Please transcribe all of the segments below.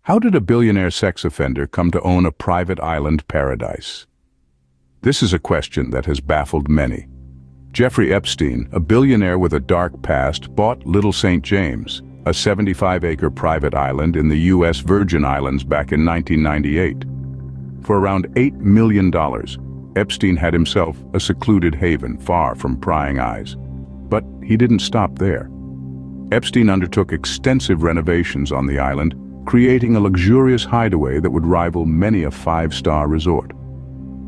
How did a billionaire sex offender come to own a private island paradise? This is a question that has baffled many. Jeffrey Epstein, a billionaire with a dark past, bought Little St. James, a 75-acre private island in the U.S. Virgin Islands back in 1998. For around $8 million, Epstein had himself a secluded haven far from prying eyes. But he didn't stop there. Epstein undertook extensive renovations on the island, creating a luxurious hideaway that would rival many a five-star resort.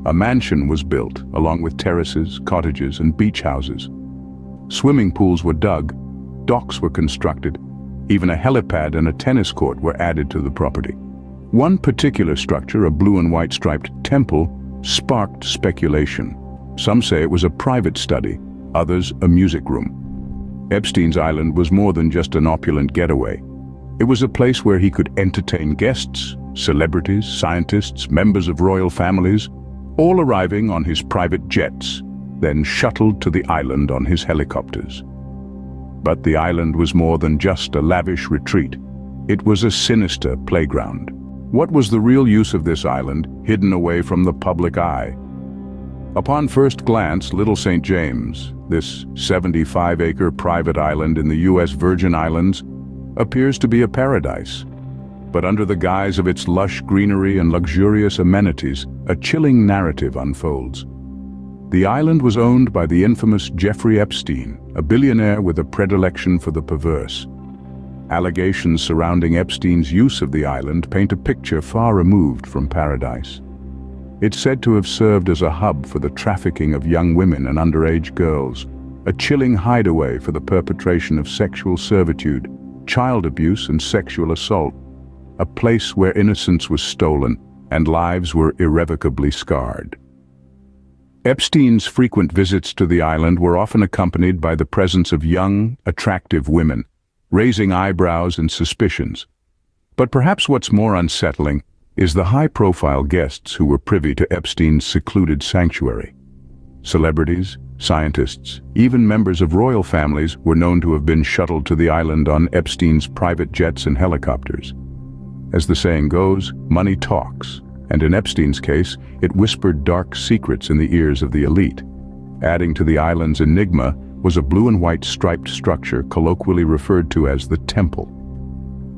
A mansion was built, along with terraces, cottages, and beach houses. Swimming pools were dug, docks were constructed, even a helipad and a tennis court were added to the property. One particular structure, a blue and white striped temple, sparked speculation. Some say it was a private study, others a music room. Epstein's island was more than just an opulent getaway. It was a place where he could entertain guests, celebrities, scientists, members of royal families, all arriving on his private jets, then shuttled to the island on his helicopters. But the island was more than just a lavish retreat. It was a sinister playground. What was the real use of this island, hidden away from the public eye? Upon first glance, Little St. James, this 75-acre private island in the U.S. Virgin Islands, appears to be a paradise. But under the guise of its lush greenery and luxurious amenities, a chilling narrative unfolds. The island was owned by the infamous Jeffrey Epstein, a billionaire with a predilection for the perverse. Allegations surrounding Epstein's use of the island paint a picture far removed from paradise. It's said to have served as a hub for the trafficking of young women and underage girls, a chilling hideaway for the perpetration of sexual servitude, child abuse and sexual assault, a place where innocence was stolen and lives were irrevocably scarred. Epstein's frequent visits to the island were often accompanied by the presence of young, attractive women, raising eyebrows and suspicions. But perhaps what's more unsettling is the high-profile guests who were privy to Epstein's secluded sanctuary. Celebrities, scientists, even members of royal families were known to have been shuttled to the island on Epstein's private jets and helicopters. As the saying goes, money talks, and in Epstein's case, it whispered dark secrets in the ears of the elite. Adding to the island's enigma was a blue and white striped structure colloquially referred to as the temple.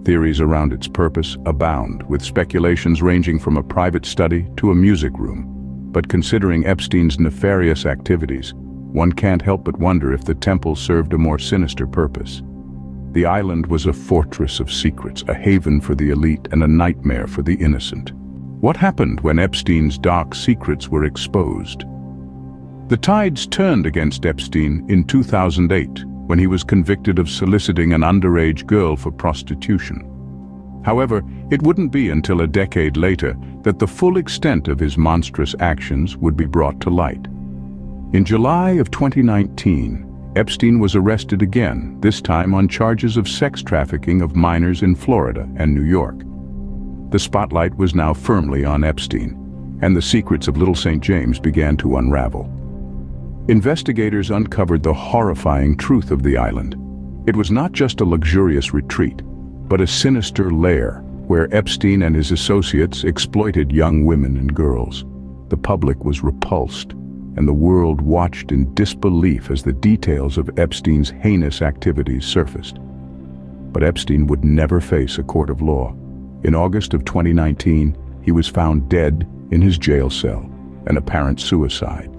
Theories around its purpose abound, with speculations ranging from a private study to a music room. But considering Epstein's nefarious activities, one can't help but wonder if the temple served a more sinister purpose. The island was a fortress of secrets, a haven for the elite and a nightmare for the innocent. What happened when Epstein's dark secrets were exposed? The tides turned against Epstein in 2008, when he was convicted of soliciting an underage girl for prostitution. However, it wouldn't be until a decade later that the full extent of his monstrous actions would be brought to light. In July of 2019, Epstein was arrested again, this time on charges of sex trafficking of minors in Florida and New York. The spotlight was now firmly on Epstein, and the secrets of Little St. James began to unravel. Investigators uncovered the horrifying truth of the island. It was not just a luxurious retreat, but a sinister lair where Epstein and his associates exploited young women and girls. The public was repulsed, and the world watched in disbelief as the details of Epstein's heinous activities surfaced. But Epstein would never face a court of law. In August of 2019, he was found dead in his jail cell, an apparent suicide.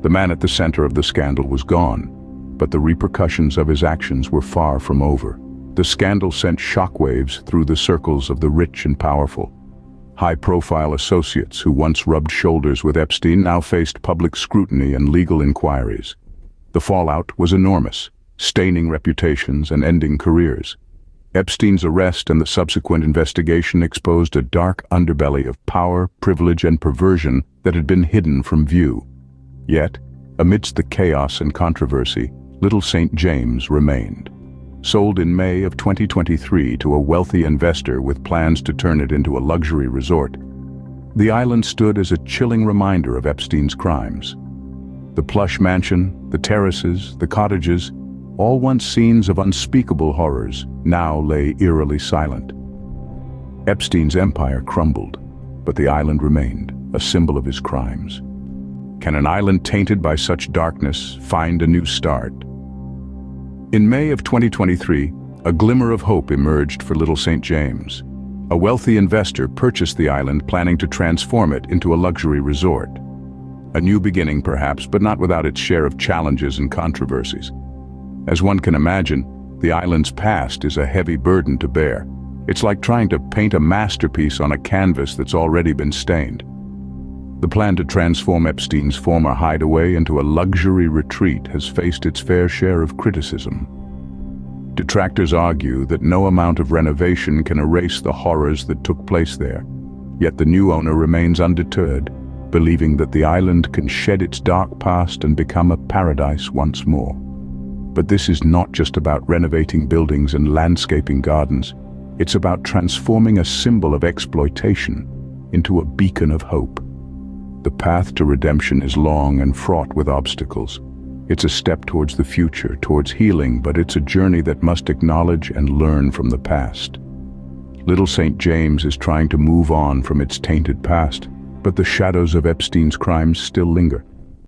The man at the center of the scandal was gone, but the repercussions of his actions were far from over. The scandal sent shockwaves through the circles of the rich and powerful. High-profile associates who once rubbed shoulders with Epstein now faced public scrutiny and legal inquiries. The fallout was enormous, staining reputations and ending careers. Epstein's arrest and the subsequent investigation exposed a dark underbelly of power, privilege, and perversion that had been hidden from view. Yet, amidst the chaos and controversy, Little St. James remained. Sold in May of 2023 to a wealthy investor with plans to turn it into a luxury resort, the island stood as a chilling reminder of Epstein's crimes. The plush mansion, the terraces, the cottages, all once scenes of unspeakable horrors, now lay eerily silent. Epstein's empire crumbled, but the island remained, a symbol of his crimes. Can an island tainted by such darkness find a new start? In May of 2023, a glimmer of hope emerged for Little St. James. A wealthy investor purchased the island, planning to transform it into a luxury resort. A new beginning perhaps, but not without its share of challenges and controversies. As one can imagine, the island's past is a heavy burden to bear. It's like trying to paint a masterpiece on a canvas that's already been stained. The plan to transform Epstein's former hideaway into a luxury retreat has faced its fair share of criticism. Detractors argue that no amount of renovation can erase the horrors that took place there. Yet the new owner remains undeterred, believing that the island can shed its dark past and become a paradise once more. But this is not just about renovating buildings and landscaping gardens. It's about transforming a symbol of exploitation into a beacon of hope. The path to redemption is long and fraught with obstacles. It's a step towards the future, towards healing, but it's a journey that must acknowledge and learn from the past. Little St. James is trying to move on from its tainted past, but the shadows of Epstein's crimes still linger.